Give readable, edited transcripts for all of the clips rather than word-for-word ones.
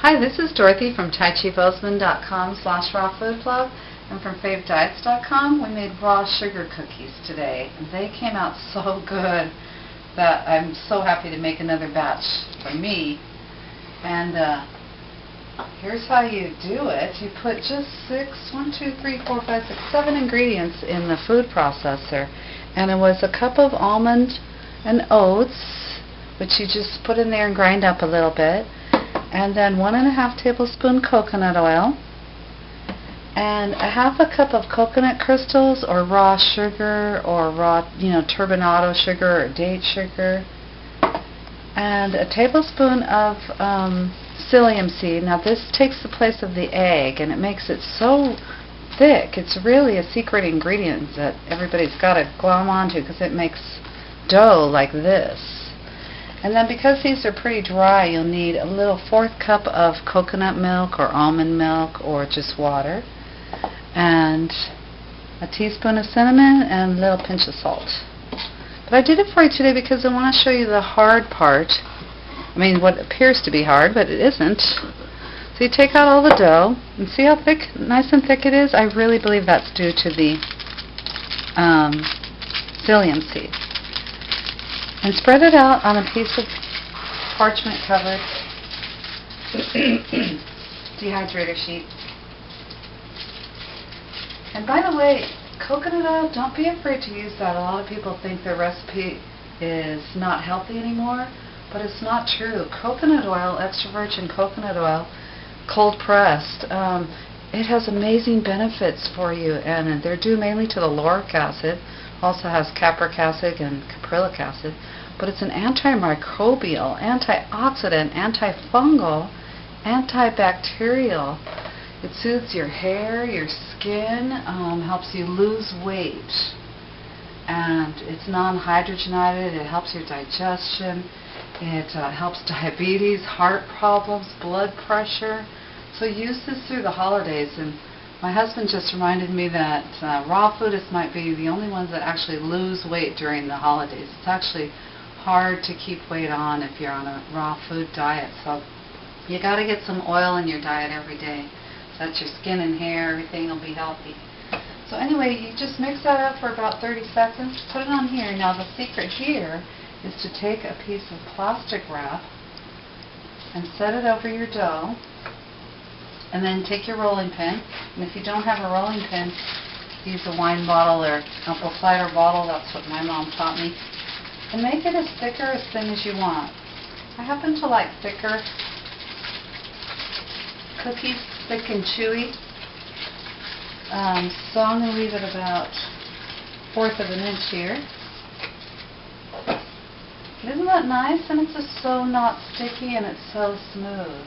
Hi, this is Dorothy from tycheapbozeman.com/rawfoodblog and from favediets.com. We made raw sugar cookies today, and they came out so good that I'm so happy to make another batch for me. And here's how you do it. You put just 7 ingredients in the food processor, and it was a cup of almond and oats, which you just put in there and grind up a little bit, and then 1½ tablespoon coconut oil, and a ½ cup of coconut crystals or raw sugar or raw, turbinado sugar or date sugar, and a tablespoon of psyllium seed. Now this takes the place of the egg, and it makes it so thick. It's really a secret ingredient that everybody's got to glom onto because it makes dough like this. And then because these are pretty dry, you'll need a little 1/4 cup of coconut milk or almond milk or just water, and a teaspoon of cinnamon and a little pinch of salt. But I did it for you today because I want to show you the hard part. I mean, what appears to be hard, but it isn't. So you take out all the dough, and see how thick, nice and thick it is? I really believe that's due to the psyllium seed. And spread it out on a piece of parchment covered dehydrator sheet. And by the way, coconut oil, don't be afraid to use that. A lot of people think their recipe is not healthy anymore, but it's not true. Coconut oil, extra virgin coconut oil, cold pressed, it has amazing benefits for you, and they're due mainly to the lauric acid. Also has capric acid and caprylic acid, but it's an antimicrobial, antioxidant, antifungal, antibacterial. It soothes your hair, your skin, helps you lose weight, and it's non-hydrogenated. It helps your digestion. It helps diabetes, heart problems, blood pressure. So use this through the holidays. And my husband just reminded me that raw foodists might be the only ones that actually lose weight during the holidays. It's actually hard to keep weight on if you're on a raw food diet. So you got to get some oil in your diet every day, so that your skin and hair, everything will be healthy. So anyway, you just mix that up for about 30 seconds. Put it on here. Now the secret here is to take a piece of plastic wrap and set it over your dough. And then take your rolling pin, and if you don't have a rolling pin, use a wine bottle or apple cider bottle. That's what my mom taught me. And make it as thick or as thin as you want. I happen to like thicker cookies, thick and chewy. So I'm going to leave it about 1/4 of an inch here. Isn't that nice? And it's just so not sticky, and it's so smooth.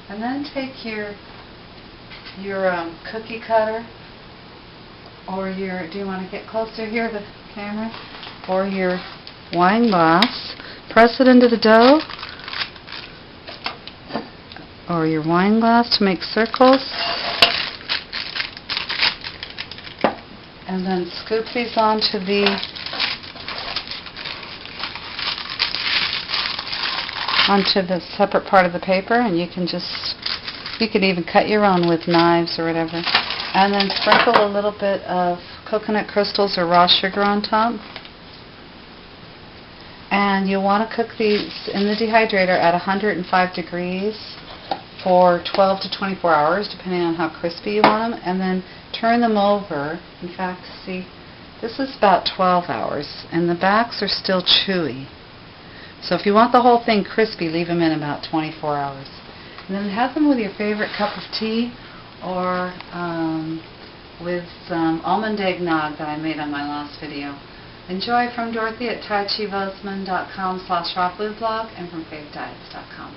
And then take your cookie cutter, or your, do you want to get closer here, the camera, or your wine glass, press it into the dough, or your wine glass to make circles, and then scoop these onto the separate part of the paper, and you can even cut your own with knives or whatever. And then sprinkle a little bit of coconut crystals or raw sugar on top. And you'll want to cook these in the dehydrator at 105 degrees for 12 to 24 hours, depending on how crispy you want them. And then turn them over. In fact, see, this is about 12 hours, and the backs are still chewy. So if you want the whole thing crispy, leave them in about 24 hours. And then have them with your favorite cup of tea, or with some almond eggnog that I made on my last video. Enjoy from Dorothy at tycheapbozeman.com/rawfoodblog and from favediets.com.